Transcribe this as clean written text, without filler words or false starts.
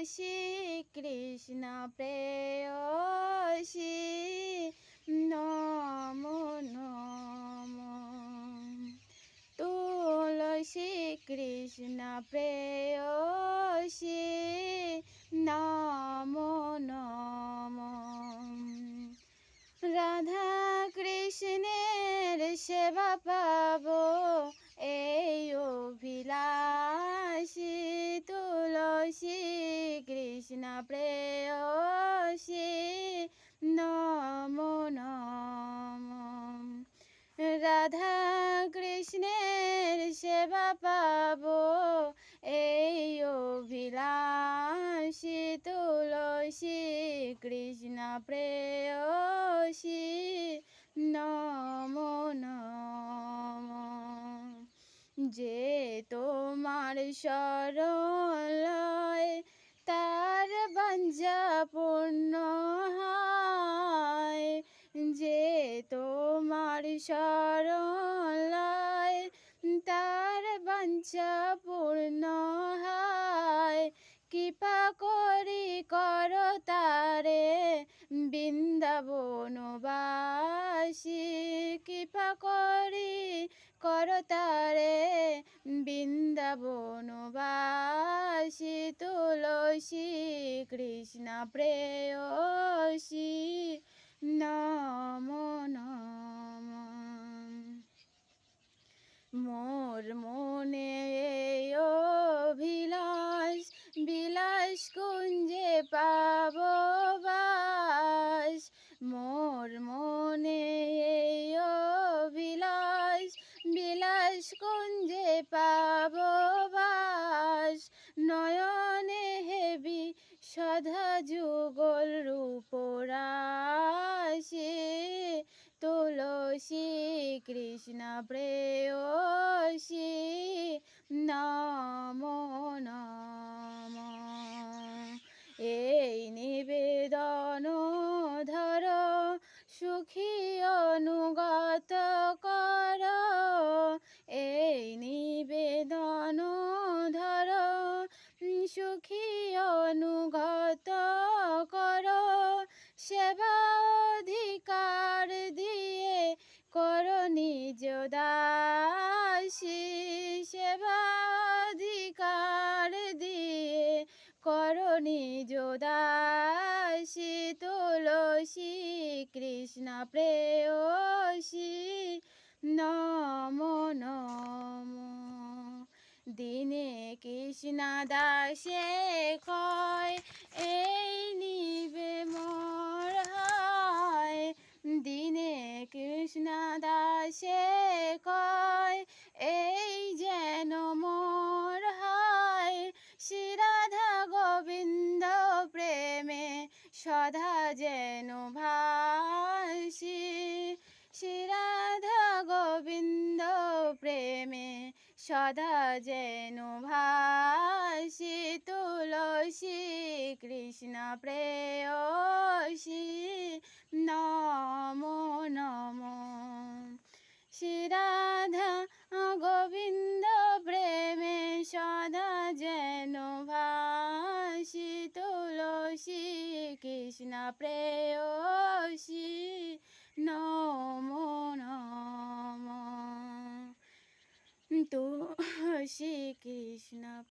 তুলসী কৃষ্ণ প্রেয়সী নমো নমো। তুলসী কৃষ্ণ প্রেয়সী নমো নমো। রাধা কৃষ্ণের সেবা পাবো এই অভিলাষী। তুলসী কৃষ্ণ প্রেয়সী নমো নমো। রাধা কৃষ্ণের সেবা পাবো এই অভিলাষী। তুলসী কৃষ্ণ প্রেয়সী নমো নমো। যে তোমার শরণায় তার বাঞ্ছা পূর্ণ হয়। যে তোমার শরণায় তার বাঞ্ছা পূর্ণ হয়। কৃপা করি কর তারে বৃন্দাবনবাসী। কৃপা করি কর তারে বৃন্দাবনবাসী। তুলসী কৃষ্ণ প্রেয়সী নমো নমো। মোর মনে অভিলাষ বিলাস কুঞ্জে পাব বাস। মোর মনে অভিলাষ বিলাস কুঞ্জে পাব বাস। নয়নে হেবি সধা যুগল রূপরাশি। তুলসী কৃষ্ণ প্রেয়সী নমো নমো। এই নিবেদন ধর সুখী অনুগত কর। এই নিবেদন ধর সুখী অনুগত কর। সেবা অধিকার দিয়ে কর নিজ দাসী। সেবা অধিকার দিয়ে কর নিজ দাসী। তুলসী কৃষ্ণ প্রেয়সী নমো নমো। দিনে কৃষ্ণ দাসে কয় এই নিবে মোর হয়। দিনে কৃষ্ণ দাসে কয় এই যেন মোর হয়। শ্রী রাধা গোবিন্দ প্রেমে সদা যেন ভাসি। শ্রী রাধা গোবিন্দ প্রেমে সদা যেন ভাসি। তুলসী কৃষ্ণ প্রেয়সী নমো নমো। শ্রী রাধা গোবিন্দ প্রেমে সদা যেন ভাসি। তুলসী কৃষ্ণ প্রেয়সী নমো নমো। তুলসী কৃষ্ণ